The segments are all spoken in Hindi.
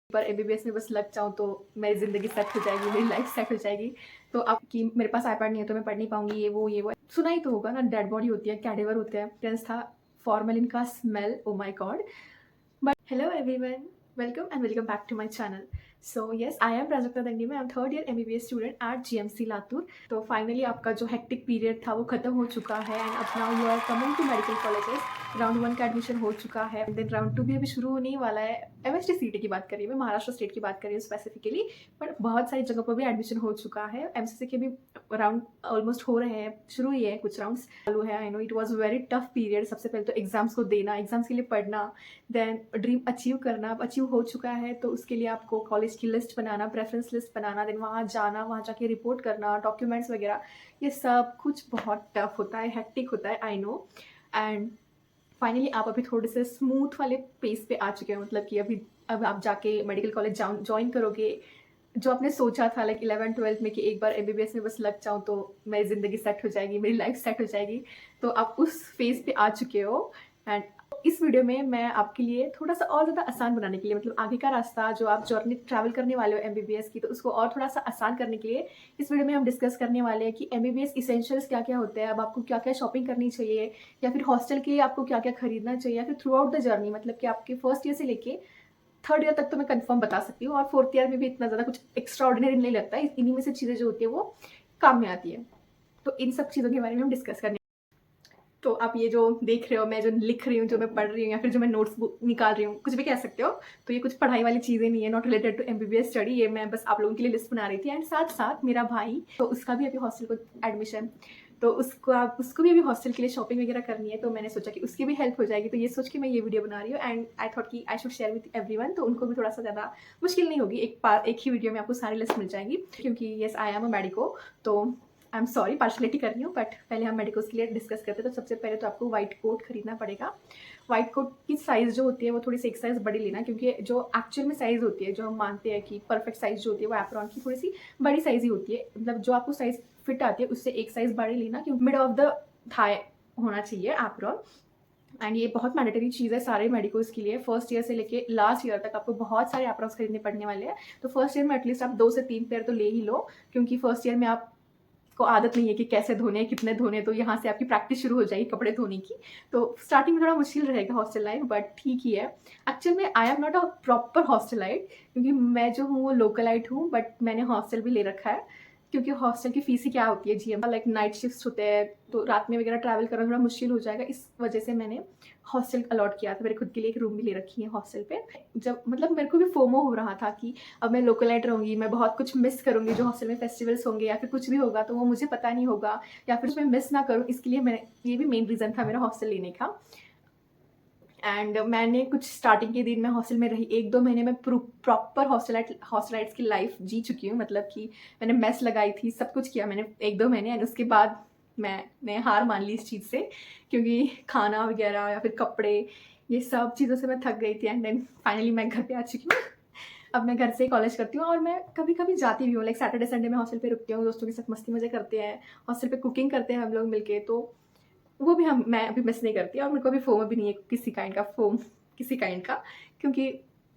पर एमबीबीएस में बस लग जाऊँ तो मेरी ज़िंदगी सेट हो जाएगी, मेरी लाइफ सेट हो जाएगी। तो अब कि मेरे पास आईपैड नहीं है तो मैं पढ़ नहीं पाऊँगी, ये वो। सुना ही तो होगा ना, डेड बॉडी होती है, कैडेवर होते हैं, टेंस था, फॉर्मेलिन का smell, oh my God. But hello everyone, welcome and welcome back to my channel. So yes, I am Prajakta Dangdi में, I'm third year MBBS student at GMC Latur. तो फाइनली आपका जो हेक्टिक पीरियड था वो खत्म हो चुका है एंड अब now you are coming to medical colleges. Round 1 का एडमिशन हो चुका है, देन राउंड 2 भी अभी शुरू होने ही वाला है। एमएसटी सीटी की बात करिए, मैं महाराष्ट्र स्टेट की बात कर रही हूँ स्पेसिफिकली, बट बहुत सारी जगह पर भी एडमिशन हो चुका है। एमसीसी के भी राउंड ऑलमोस्ट हो रहे हैं, शुरू ही है, कुछ राउंड्स चालू है। I know it was very tough period. सबसे पहले तो एग्जाम्स को देना, एग्जाम्स के लिए पढ़ना, देन ड्रीम अचीव करना। अब अचीव हो चुका है तो उसके लिए आपको कॉलेज की लिस्ट बनाना, प्रेफरेंस लिस्ट बनाना, देन वहाँ जाना, वहाँ जाके रिपोर्ट करना, डॉक्यूमेंट्स वगैरह, ये सब कुछ बहुत टफ होता है, हेक्टिक होता है, आई नो। एंड फाइनली आप अभी थोड़े से स्मूथ वाले पेस पे आ चुके हैं, मतलब कि अभी अब आप जाके मेडिकल कॉलेज ज्वाइन करोगे। जो आपने सोचा था लाइक 11th-12th में कि एक बार एमबीबीएस में बस लग जाऊँ तो मेरी ज़िंदगी सेट हो जाएगी, मेरी लाइफ सेट हो जाएगी, तो आप उस फेज़ पे आ चुके हो। एंड इस वीडियो में मैं आपके लिए थोड़ा-सा और ज़्यादा आसान बनाने के लिए, मतलब आगे का रास्ता जो आप जर्नी ट्रैवल करने वाले हो एमबीबीएस की, तो उसको और थोड़ा-सा आसान करने के लिए इस वीडियो में हम डिस्कस करने वाले हैं कि एमबीबीएस इसेंशियल्स क्या-क्या होते हैं, अब आपको क्या-क्या शॉपिंग करनी चाहिए, या फिर हॉस्टल के लिए आपको क्या-क्या खरीदना चाहिए, या फिर थ्रू आउट द जर्नी, मतलब कि आपके फर्स्ट ईयर से लेके थर्ड ईयर तक तो मैं कंफर्म बता सकती हूँ, और फोर्थ ईयर में भी इतना ज़्यादा कुछ एक्स्ट्रा ऑर्डिनरी नहीं लगता है। इन्हीं में से चीज़ें जो होती है वो काम में आती है। तो इन सब चीज़ों के बारे में हम डिस्कस करने। तो आप ये जो देख रहे हो, मैं जो लिख रही हूँ, जो मैं पढ़ रही हूँ, या फिर जो मैं नोट्स निकाल रही हूँ, कुछ भी कह सकते हो। तो ये कुछ पढ़ाई वाली चीज़ें नहीं है, not related to MBBS study. ये मैं बस आप लोगों के लिए लिस्ट बना रही थी। एंड साथ साथ मेरा भाई, तो उसका भी अभी हॉस्टल को एडमिशन, तो उसको भी अभी हॉस्टल के लिए शॉपिंग वगैरह करनी है, तो मैंने सोचा कि उसकी भी हेल्प हो जाएगी। तो ये सोच के मैं ये वीडियो बना रही हूँ एंड आई थॉट कि I should share with everyone, तो उनको भी थोड़ा सा ज़्यादा मुश्किल नहीं होगी। एक ही वीडियो में आपको सारी लिस्ट मिल जाएगी, क्योंकि yes I am a medico. तो आई एम सॉरी, पार्शलिटी कर रही हूँ, बट पहले हम मेडिकोस के लिए डिस्कस करते हैं। तो सबसे पहले तो आपको व्हाइट कोट खरीदना पड़ेगा। व्हाइट कोट की साइज़ जो होती है वो थोड़ी सी एक साइज़ बड़ी लेना, क्योंकि जो एक्चुअल में साइज़ होती है, जो हम मानते हैं कि परफेक्ट साइज़ जो होती है वो एप्रॉन की थोड़ी सी बड़ी साइज़ ही होती है। मतलब जो आपको साइज़ फिट आती है उससे एक साइज़ बड़ी लेना, क्योंकि मिड ऑफ द थाई होना चाहिए एप्रॉन। एंड ये बहुत मैंडेटरी चीज़ है सारे मेडिकोस के लिए। फर्स्ट ईयर से लेके लास्ट ईयर तक आपको बहुत सारे एप्रॉन्स खरीदने पड़ने वाले हैं। तो फर्स्ट ईयर में एटलीस्ट आप 2 से 3 पेयर तो ले ही लो, क्योंकि फर्स्ट ईयर में आप को आदत नहीं है कि कैसे धोने हैं, कितने धोने हैं, तो यहाँ से आपकी प्रैक्टिस शुरू हो जाएगी कपड़े धोने की। तो स्टार्टिंग में थोड़ा मुश्किल रहेगा हॉस्टल लाइफ, बट ठीक ही है। एक्चुअल में I am not a proper hostelite, क्योंकि मैं जो हूँ वो लोकलाइट हूँ, बट मैंने हॉस्टल भी ले रखा है। क्योंकि हॉस्टल की फीस ही क्या होती है, जीएम लाइक नाइट शिफ्ट्स होते हैं, तो रात में वगैरह ट्रैवल करना थोड़ा मुश्किल हो जाएगा। इस वजह से मैंने हॉस्टल अलॉट किया था। मेरे खुद के लिए एक रूम भी ले रखी है हॉस्टल पे। जब मतलब मेरे को भी फोमो हो रहा था कि अब मैं लोकलाइट रहूँगी, मैं बहुत कुछ मिस करूँगी, जो हॉस्टल में फेस्टिवल्स होंगे या फिर कुछ भी होगा तो वो मुझे पता नहीं होगा, या फिर मैं मिस ना करूँ, इसके लिए मैं, ये भी मेन रीज़न था मेरा हॉस्टल लेने का। एंड मैंने कुछ स्टार्टिंग के दिन में हॉस्टल में रही, 1-2 महीने में प्रॉपर हॉस्टलाइट्स की लाइफ जी चुकी हूँ। मतलब कि मैंने मेस लगाई थी, सब कुछ किया मैंने 1-2 महीने, एंड उसके बाद मैंने हार मान ली इस चीज़ से, क्योंकि खाना वगैरह या फिर कपड़े, ये सब चीज़ों से मैं थक गई थी। एंड देन फाइनली मैं घर पे आ चुकी हूँ। अब मैं घर से ही कॉलेज करती हूँ, और मैं कभी-कभी जाती भी हूँ, लाइक सैटरडे संडे में हॉस्टल पे रुकती हूँ, दोस्तों के साथ मस्ती मज़े करते हैं, हॉस्टल पे कुकिंग करते हैं हम लोग मिलके, तो वो भी मैं अभी मिस नहीं करती, और मेरे को अभी फोमो भी नहीं है किसी काइंड का, क्योंकि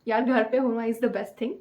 यार घर पे होना is the best thing.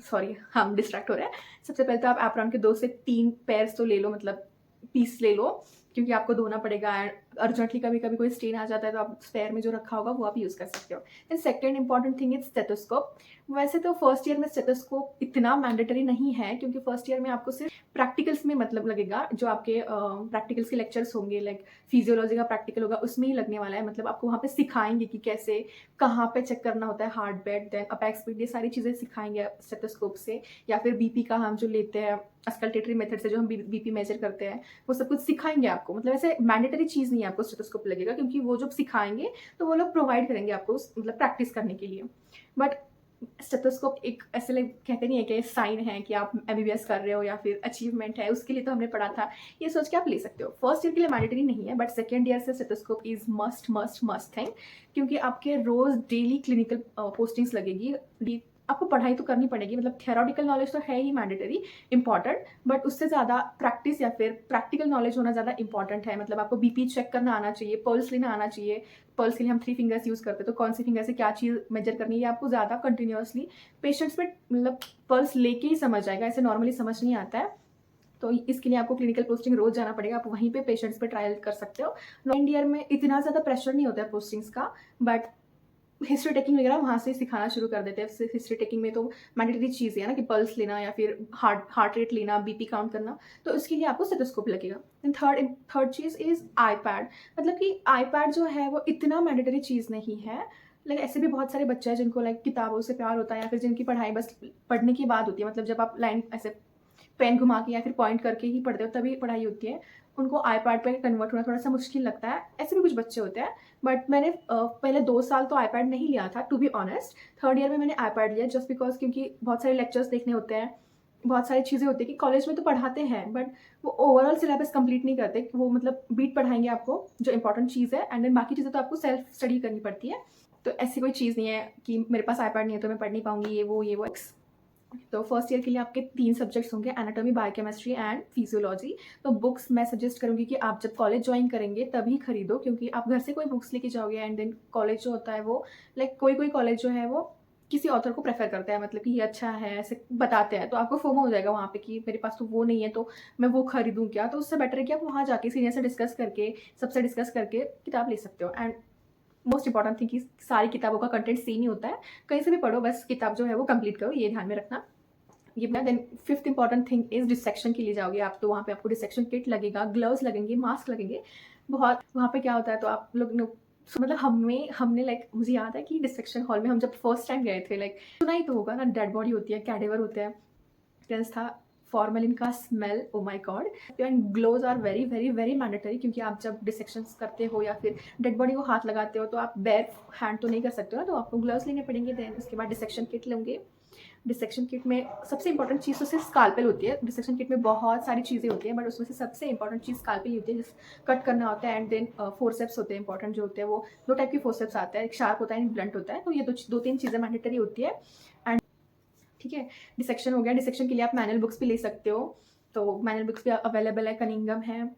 Sorry, हम डिस्ट्रैक्ट हो रहे हैं। सबसे पहले तो आप एप्रॉन के 2 से 3 पेयर्स तो ले लो, मतलब पीस ले लो, क्योंकि आपको धोना पड़ेगा। एंड अर्जेंटली कभी-कभी कोई स्टेन आ जाता है तो आप स्पेयर में जो रखा होगा वो आप यूज़ कर सकते हो। And second important thing is stethoscope. वैसे तो फर्स्ट ईयर में स्टेथोस्कोप इतना मैंडेटरी नहीं है, क्योंकि फर्स्ट ईयर में आपको सिर्फ प्रैक्टिकल्स में मतलब लगेगा, जो आपके प्रैक्टिकल्स के लेक्चर्स होंगे, लाइक फिजियोलॉजी का प्रैक्टिकल होगा, उसमें ही लगने वाला है। मतलब आपको वहाँ पे सिखाएंगे कि कैसे, कहाँ पे चेक करना होता है, हार्ट बेट, देन अपेक्स स्पीड, ये सारी चीज़ें सिखाएंगे स्टेथोस्कोप से। या फिर बीपी का हम जो लेते हैं अस्कल्टेटरी मेथड से, जो हम बीपी मेजर करते हैं, वो सब कुछ सिखाएंगे आपको। मतलब ऐसे मैंडेटरी चीज़ नहीं है आपको स्टेथोस्कोप लगेगा, क्योंकि वो जब सिखाएंगे तो वो लोग प्रोवाइड करेंगे आपको मतलब प्रैक्टिस करने के लिए। बट स्टेथोस्कोप एक ऐसे लाइक कहते नहीं है कि साइन है कि आप एमबीबीएस कर रहे हो या फिर अचीवमेंट है, उसके लिए तो हमने पढ़ा था, ये सोच के आप ले सकते हो। फर्स्ट ईयर के लिए मैंडेटरी नहीं है, बट सेकेंड ईयर से स्टेथोस्कोप इज मस्ट थिंग, क्योंकि आपके रोज डेली क्लिनिकल पोस्टिंग्स लगेगी। आपको पढ़ाई तो करनी पड़ेगी, मतलब थियोरेटिकल नॉलेज तो है ही मैंडेटरी इंपॉर्टेंट, बट उससे ज़्यादा प्रैक्टिस या फिर प्रैक्टिकल नॉलेज होना ज़्यादा इंपॉर्टेंट है। मतलब आपको बीपी चेक करना आना चाहिए, पल्स लेना आना चाहिए। पल्स के लिए हम 3 फिंगर्स यूज़ करते हैं, तो कौन सी फिंगर से क्या चीज़ मेजर करनी है, ये आपको ज़्यादा कंटिन्यूअसली पेशेंट्स पे मतलब पल्स लेके ही समझ आएगा, ऐसे नॉर्मली समझ नहीं आता है। तो इसके लिए आपको क्लिनिकल पोस्टिंग रोज़ जाना पड़ेगा, आप वहीं पे पेशेंट्स पे ट्रायल कर सकते हो। सेकंड ईयर में इतना ज़्यादा प्रेशर नहीं होता है पोस्टिंग्स का, बट हिस्ट्री टेकिंग वगैरह वहाँ से सिखाना शुरू कर देते हैं। हिस्ट्री टेकिंग में तो मैंडेटरी चीज़ है ना कि पल्स लेना या फिर हार्ट रेट लेना, बीपी काउंट करना, तो उसके लिए आपको स्टेथोस्कोप लगेगा। And third cheese is iPad. मतलब कि आईपैड जो है वो इतना मैंडेटरी चीज़ नहीं है। लाइक ऐसे भी बहुत सारे बच्चे हैं जिनको लाइक किताबों से प्यार होता है, या फिर जिनकी पढ़ाई बस पढ़ने की बात होती है, मतलब जब आप लाइन ऐसे पेन घुमा के या फिर पॉइंट करके ही पढ़ते हो तभी पढ़ाई होती है, उनको आईपैड पे कन्वर्ट होना थोड़ा सा मुश्किल लगता है। ऐसे भी कुछ बच्चे होते हैं, बट मैंने पहले 2 साल तो आईपैड नहीं लिया था to be honest. Third year में मैंने आईपैड लिया जस्ट बिकॉज, क्योंकि बहुत सारे लेक्चर्स देखने होते हैं, बहुत सारी चीज़ें होती है कि कॉलेज में तो पढ़ाते हैं बट वो ओवरऑल सिलेबस कंप्लीट नहीं करते। वो मतलब बीट पढ़ाएंगे आपको जो इंपॉर्टेंट चीज़ है, एंड देन बाकी चीज़ें तो आपको सेल्फ स्टडी करनी पड़ती है। तो ऐसी कोई चीज़ नहीं है कि मेरे पास आईपैड नहीं है तो मैं पढ़ नहीं पाऊंगी, ये वो। तो फर्स्ट ईयर के लिए आपके 3 सब्जेक्ट्स होंगे, एनाटॉमी, बायोकेमिस्ट्री एंड फिजियोलॉजी। तो बुक्स मैं सजेस्ट करूँगी कि आप जब कॉलेज ज्वाइन करेंगे तभी खरीदो, क्योंकि आप घर से कोई बुक्स लेके जाओगे एंड देन कॉलेज जो होता है वो लाइक कोई कॉलेज जो है वो किसी ऑथर को प्रेफर करता है, मतलब कि ये अच्छा है ऐसे बताते हैं, तो आपको फोमो हो जाएगा वहाँ पे कि मेरे पास तो वो नहीं है तो मैं वो खरीदूँ क्या। तो उससे बेटर है कि आप वहाँ जाके सीनियर से डिस्कस करके, सबसे डिस्कस करके किताब ले सकते हो। एंड मोस्ट इंपॉर्टेंट थिंग कि सारी किताबों का कंटेंट सेम ही होता है, कहीं से भी पढ़ो, बस किताब जो है वो कंप्लीट करो, ये ध्यान में रखना। ये मैं then fifth important thing is dissection के लिए जाओगे आप, तो वहाँ पे आपको डिसेक्शन किट लगेगा, ग्लव्स लगेंगे, मास्क लगेंगे। बहुत वहाँ पे क्या होता है, तो आप लोग मतलब हमने लाइक मुझे याद है कि डिसेक्शन हॉल में हम जब फर्स्ट टाइम गए थे, लाइक सुना ही तो होगा ना, डेड बॉडी होती है, कैडेवर होता है, टेंस था फॉर्मेलिन का smell, oh my god. And gloves are very very very mandatory, क्योंकि आप जब डिसेक्शन करते हो या फिर डेड बॉडी को हाथ लगाते हो तो आप बेयर हैंड तो नहीं कर सकते हो ना, तो आपको ग्लव्स लेने पड़ेंगे। देन उसके बाद डिसेक्शन किट लेंगे। डिसेक्शन किट में सबसे इंपॉर्टेंट चीज़ तो सिर्फ स्काल्पेल होती है। डिसेक्शन किट में बहुत सारी चीज़ें होती हैं, बट उसमें से सबसे इंपॉर्टेंट चीज़ स्काल्पेल ही होती है, जिस कट करना होता है। एंड देन फोरसेप्स होते हैं इंपॉर्टेंट जो होते हैं, वो 2 टाइप के फोरसेप्स आते हैं, एक शार्प होता है, एक ब्लंट होता है। तो ये 2-3 चीज़ें मैंडेटरी होती है। एंड ठीक है, डिसेक्शन हो गया। डिसेक्शन के लिए आप मैनुअल बुक्स भी ले सकते हो, तो मैनुअल बुक्स भी अवेलेबल है, कनिंगम है,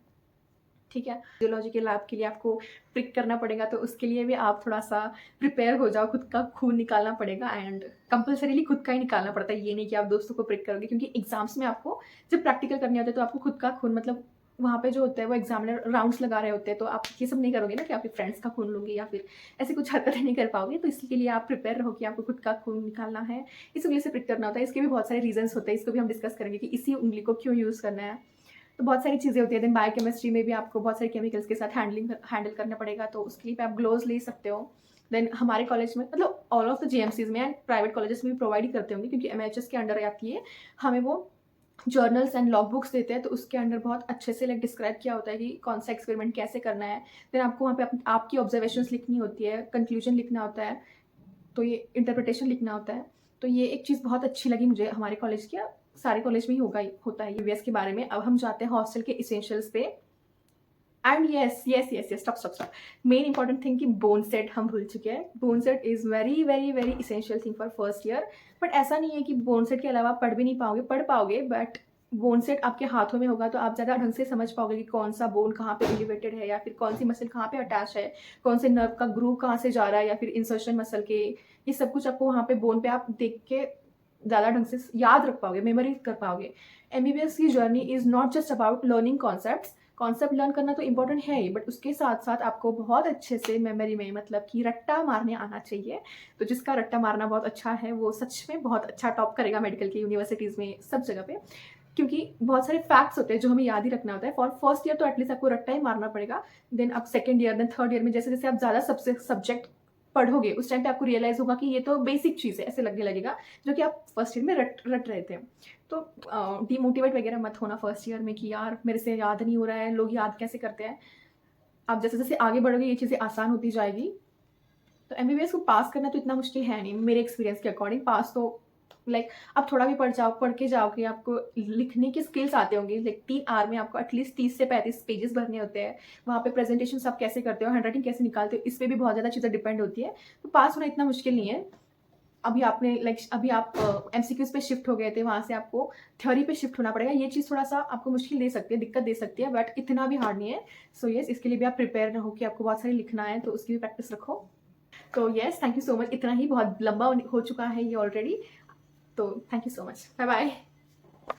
ठीक है। फिजियोलॉजी के लैब के लिए आपको प्रिक करना पड़ेगा, तो उसके लिए भी आप थोड़ा सा प्रिपेयर हो जाओ, खुद का खून निकालना पड़ेगा। एंड कंपलसरीली खुद का ही निकालना पड़ता है, ये नहीं कि आप दोस्तों को प्रिक करोगे, क्योंकि एग्जाम्स में आपको जब प्रैक्टिकल करने होते हैं तो आपको खुद का खून, मतलब वहाँ पे जो होता है वो एग्जामिनर राउंड्स लगा रहे होते हैं, तो आप ये सब नहीं करोगे ना कि आपके फ्रेंड्स का खून लोगे या फिर ऐसी कुछ हरकतें नहीं कर पाओगे। तो इसके लिए आप प्रिपेयर रहो कि आपको खुद का खून निकालना है, इस उंगली से प्रिक करना होता है। इसके भी बहुत सारे रीजंस होते हैं, इसको भी हम डिस्कस करेंगे कि इसी उंगली को क्यों यूज़ करना है। तो बहुत सारी चीज़ें होती है। देन बायोकेमिस्ट्री में भी आपको बहुत सारे केमिकल्स के साथ हैंडल करना पड़ेगा, तो उसके लिए आप ग्लोव्स ले सकते हो। देन हमारे कॉलेज में, मतलब ऑल ऑफ द जेएमसीज में एंड प्राइवेट कॉलेजेस में भी प्रोवाइड ही करते होंगे, क्योंकि एमएचएस के अंडर आती है, हमें वो जर्नल्स एंड लॉग बुक्स देते हैं, तो उसके अंदर बहुत अच्छे से लाइक डिस्क्राइब किया होता है कि कौन सा एक्सपेरिमेंट कैसे करना है। देन आपको वहाँ पे आपकी ऑब्जर्वेशंस लिखनी होती है, कंक्लूजन लिखना होता है, तो ये इंटरप्रिटेशन लिखना होता है। तो ये एक चीज़ बहुत अच्छी लगी मुझे हमारे कॉलेज की, सारे कॉलेज में ही होता है ये वीएस के बारे में। अब हम जाते हैं हॉस्टल के इसेंशियल्स पे। And yes stop. Main important thing कि बोन सेट हम भूल चुके हैं। Bone set is very very very essential thing for first year. But ऐसा नहीं है कि बोन सेट के अलावा पढ़ भी नहीं पाओगे, पढ़ पाओगे, बट बोन सेट आपके हाथों में होगा तो आप ज़्यादा ढंग से समझ पाओगे कि कौन सा बोन कहाँ पे एलिवेटेड है, या फिर कौन सी मसल कहाँ पे अटैच है, कौन से नर्व का ग्रूव कहाँ से जा रहा है, या फिर इंसर्शन मसल के, ये सब कुछ आपको वहाँ पे बोन पे आप देख के ज़्यादा ढंग से याद रख पाओगे, मेमोरी कर पाओगे। एमबीबीएस की journey is not just about learning concept learn करना तो इंपॉर्टेंट है ही, बट उसके साथ साथ आपको बहुत अच्छे से मेमोरी में, मतलब कि रट्टा मारने आना चाहिए। तो जिसका रट्टा मारना बहुत अच्छा है वो सच में बहुत अच्छा टॉप करेगा मेडिकल की यूनिवर्सिटीज़ में, सब जगह पे, क्योंकि बहुत सारे फैक्ट्स होते हैं जो हमें याद ही रखना होता है। फॉर फर्स्ट ईयर तो एटलीस्ट आपको रट्टा ही मारना पड़ेगा। देन आप second year, then third year में जैसे जैसे आप ज़्यादा सब्जेक्ट पढ़ोगे उस टाइम पे आपको रियलाइज होगा कि ये तो बेसिक चीज़ है, ऐसे लगने लगेगा, जो कि आप फर्स्ट ईयर में रट रहे थे। तो डीमोटिवेट वगैरह मत होना फर्स्ट ईयर में कि यार मेरे से याद नहीं हो रहा है, लोग याद कैसे करते हैं। आप जैसे जैसे आगे बढ़ोगे ये चीज़ें आसान होती जाएगी। तो एमबीबीएस को पास करना तो इतना मुश्किल है नहीं मेरे एक्सपीरियंस के अकॉर्डिंग। पास तो लाइक आप थोड़ा भी पढ़ के जाओगे, आपको लिखने के स्किल्स आते होंगे। लाइक 3 आवर में आपको एटलीस्ट 30 से 35 पेजेस भरने होते हैं। वहाँ पे प्रेजेंटेशन आप कैसे करते हो, हैंड राइटिंग कैसे निकालते हो, इस पर भी बहुत ज़्यादा चीज़ें डिपेंड होती है। तो पास होना इतना मुश्किल नहीं है। अभी आपने अभी आप एमसीक्यूज पे शिफ्ट हो गए थे, वहाँ से आपको थ्योरी पे शिफ्ट होना पड़ेगा। ये चीज़ थोड़ा सा आपको मुश्किल दे सकती है, दिक्कत दे सकती है, बट इतना भी हार्ड नहीं है। सो यस, इसके लिए भी आप प्रिपेयर रहो कि आपको बहुत सारी लिखना है, तो उसकी भी प्रैक्टिस रखो। तो yes, thank you so much. इतना ही बहुत लंबा हो चुका है ये ऑलरेडी, तो thank you so much. Bye bye.